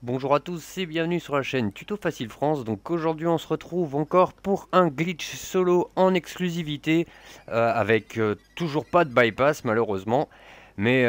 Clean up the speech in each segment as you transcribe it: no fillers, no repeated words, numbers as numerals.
Bonjour à tous et bienvenue sur la chaîne Tuto Facile France. Donc aujourd'hui on se retrouve encore pour un glitch solo en exclusivité avec toujours pas de bypass malheureusement. Mais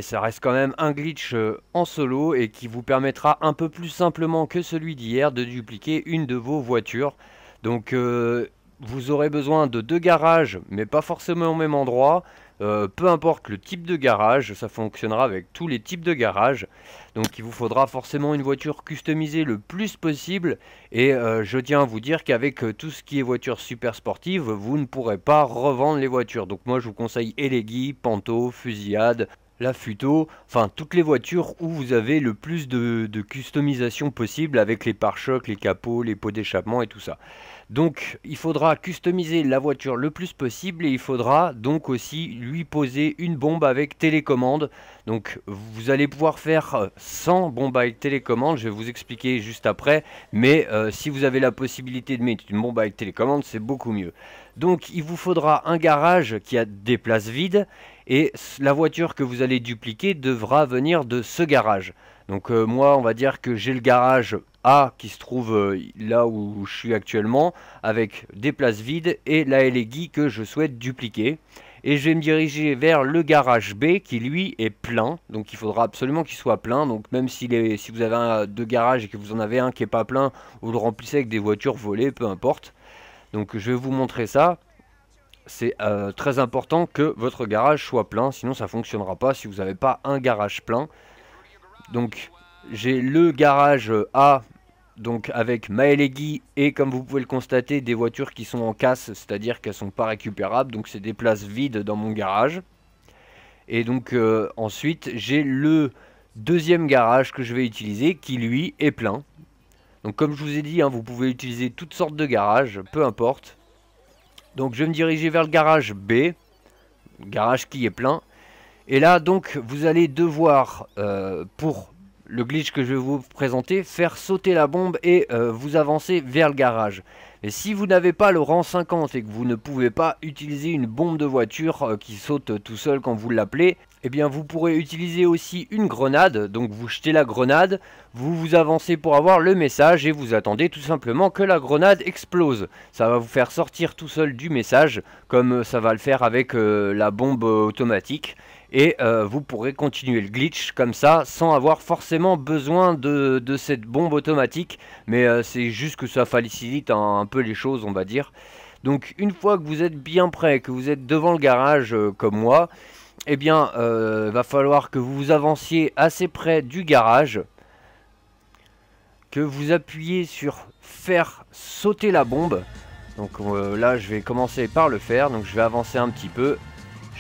ça reste quand même un glitch en solo et qui vous permettra un peu plus simplement que celui d'hier de dupliquer une de vos voitures. Donc vous aurez besoin de deux garages mais pas forcément au même endroit. Peu importe le type de garage, ça fonctionnera avec tous les types de garages. Donc il vous faudra forcément une voiture customisée le plus possible. Et je tiens à vous dire qu'avec tout ce qui est voiture super sportive, vous ne pourrez pas revendre les voitures. Donc moi je vous conseille Eleggy, Panto, Fusillade, la Futo, enfin toutes les voitures où vous avez le plus de customisation possible avec les pare-chocs, les capots, les pots d'échappement et tout ça. Donc il faudra customiser la voiture le plus possible et il faudra donc aussi lui poser une bombe avec télécommande. Donc vous allez pouvoir faire sans bombe avec télécommande, je vais vous expliquer juste après. Mais si vous avez la possibilité de mettre une bombe avec télécommande, c'est beaucoup mieux. Donc il vous faudra un garage qui a des places vides et la voiture que vous allez dupliquer devra venir de ce garage. Donc moi on va dire que j'ai le garage A qui se trouve là où je suis actuellement avec des places vides et la Eleggy que je souhaite dupliquer. Et je vais me diriger vers le garage B qui lui est plein. Donc il faudra absolument qu'il soit plein. Donc même si vous avez deux garages et que vous en avez un qui est pas plein, vous le remplissez avec des voitures volées, peu importe. Donc je vais vous montrer ça. C'est très important que votre garage soit plein, sinon ça fonctionnera pas si vous n'avez pas un garage plein. Donc j'ai le garage A donc avec ma Eleggy et comme vous pouvez le constater des voitures qui sont en casse, c'est-à-dire qu'elles sont pas récupérables, donc c'est des places vides dans mon garage. Et donc ensuite j'ai le deuxième garage que je vais utiliser qui lui est plein. Donc comme je vous ai dit, hein, vous pouvez utiliser toutes sortes de garages, peu importe. Donc je vais me diriger vers le garage B, garage qui est plein. Et là donc vous allez devoir pour le glitch que je vais vous présenter, faire sauter la bombe et vous avancer vers le garage. Et si vous n'avez pas le rang 50 et que vous ne pouvez pas utiliser une bombe de voiture qui saute tout seul quand vous l'appelez, eh bien vous pourrez utiliser aussi une grenade. Donc vous jetez la grenade, vous avancez pour avoir le message et vous attendez tout simplement que la grenade explose. Ça va vous faire sortir tout seul du message comme ça va le faire avec la bombe automatique. Et vous pourrez continuer le glitch comme ça sans avoir forcément besoin de cette bombe automatique. Mais c'est juste que ça facilite un peu les choses on va dire. Donc une fois que vous êtes bien prêt, que vous êtes devant le garage comme moi, eh bien va falloir que vous avanciez assez près du garage. Que vous appuyez sur faire sauter la bombe. Donc là je vais commencer par le faire, donc je vais avancer un petit peu.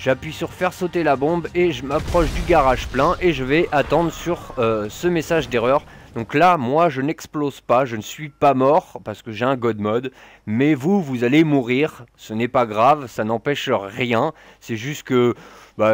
J'appuie sur faire sauter la bombe et je m'approche du garage plein et je vais attendre sur ce message d'erreur. Donc là, moi, je n'explose pas, je ne suis pas mort parce que j'ai un God Mode. Mais vous allez mourir, ce n'est pas grave, ça n'empêche rien. C'est juste que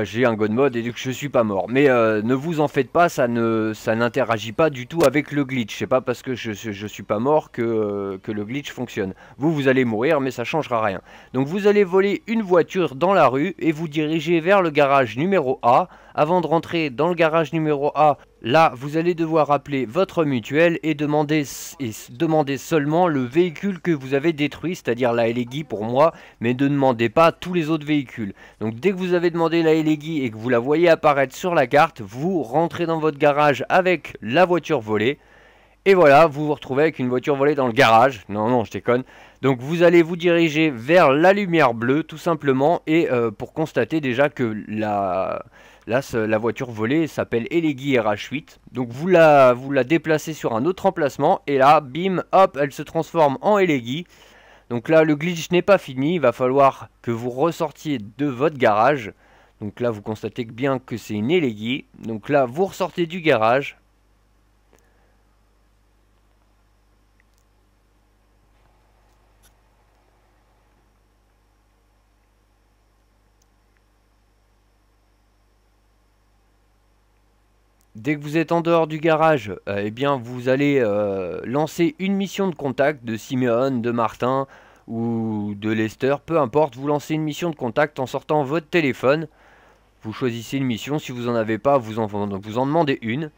j'ai un God Mode et que je suis pas mort. Mais ne vous en faites pas, ça n'interagit pas du tout avec le glitch. C'est pas parce que je suis pas mort que le glitch fonctionne. Vous allez mourir, mais ça changera rien. Donc vous allez voler une voiture dans la rue et vous diriger vers le garage numéro A. Avant de rentrer dans le garage numéro A, là vous allez devoir appeler votre mutuelle et demander seulement le véhicule que vous avez détruit, c'est-à-dire la Eleggy pour moi, mais ne demandez pas tous les autres véhicules. Donc dès que vous avez demandé la Eleggy et que vous la voyez apparaître sur la carte, vous rentrez dans votre garage avec la voiture volée. Et voilà, vous vous retrouvez avec une voiture volée dans le garage. Non, je déconne. Donc vous allez vous diriger vers la lumière bleue tout simplement. Et pour constater déjà que la voiture volée s'appelle Eleggy RH8. Donc vous la déplacez sur un autre emplacement. Et là, bim, hop, elle se transforme en Eleggy. Donc là, le glitch n'est pas fini. Il va falloir que vous ressortiez de votre garage. Donc là, vous constatez bien que c'est une Eleggy. Donc là, vous ressortez du garage. Dès que vous êtes en dehors du garage, eh bien vous allez lancer une mission de contact de Simeon, de Martin ou de Lester, peu importe. Vous lancez une mission de contact en sortant votre téléphone. Vous choisissez une mission, si vous en avez pas, vous en demandez une.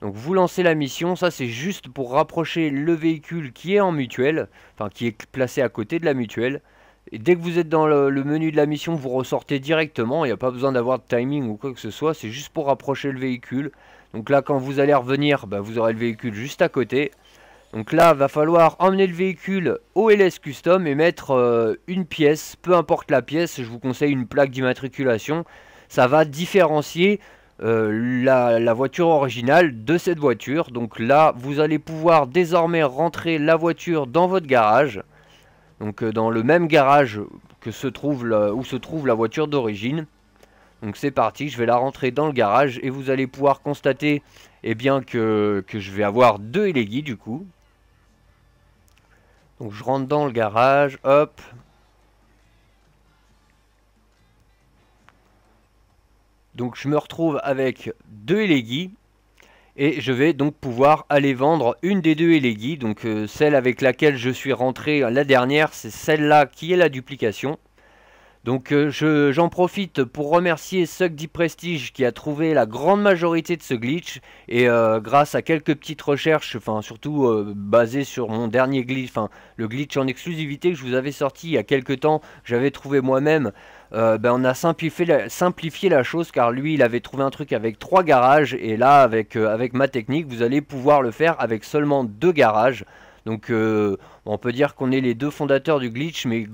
Donc vous lancez la mission, ça c'est juste pour rapprocher le véhicule qui est en mutuelle, enfin qui est placé à côté de la mutuelle. Et dès que vous êtes dans le menu de la mission, vous ressortez directement, il n'y a pas besoin d'avoir de timing ou quoi que ce soit, c'est juste pour rapprocher le véhicule. Donc là quand vous allez revenir, bah, vous aurez le véhicule juste à côté. Donc là, va falloir emmener le véhicule au LS Custom et mettre une pièce, peu importe la pièce, je vous conseille une plaque d'immatriculation. Ça va différencier la voiture originale de cette voiture. Donc là, vous allez pouvoir désormais rentrer la voiture dans votre garage. Donc dans le même garage que où se trouve la voiture d'origine. Donc c'est parti, je vais la rentrer dans le garage et vous allez pouvoir constater eh bien, que je vais avoir deux Elegy du coup. Donc je rentre dans le garage, hop. Donc je me retrouve avec deux Elegy. Et je vais donc pouvoir aller vendre une des deux Elegy. Donc celle avec laquelle je suis rentré la dernière, c'est celle-là qui est la duplication. Donc j'en profite pour remercier Suck Prestige qui a trouvé la grande majorité de ce glitch. Et grâce à quelques petites recherches, enfin surtout basées sur mon dernier glitch, enfin le glitch en exclusivité que je vous avais sorti il y a quelques temps, j'avais trouvé moi-même. On a simplifié la chose car lui il avait trouvé un truc avec 3 garages. Et là avec ma technique vous allez pouvoir le faire avec seulement 2 garages. Donc on peut dire qu'on est les deux fondateurs du glitch, mais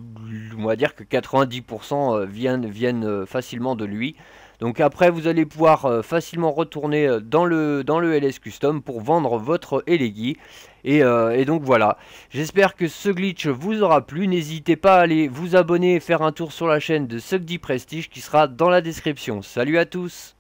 on va dire que 90% viennent facilement de lui. Donc après vous allez pouvoir facilement retourner dans le LS Custom pour vendre votre Elegy. Et donc voilà, j'espère que ce glitch vous aura plu. N'hésitez pas à aller vous abonner et faire un tour sur la chaîne de Suck Prestige qui sera dans la description. Salut à tous!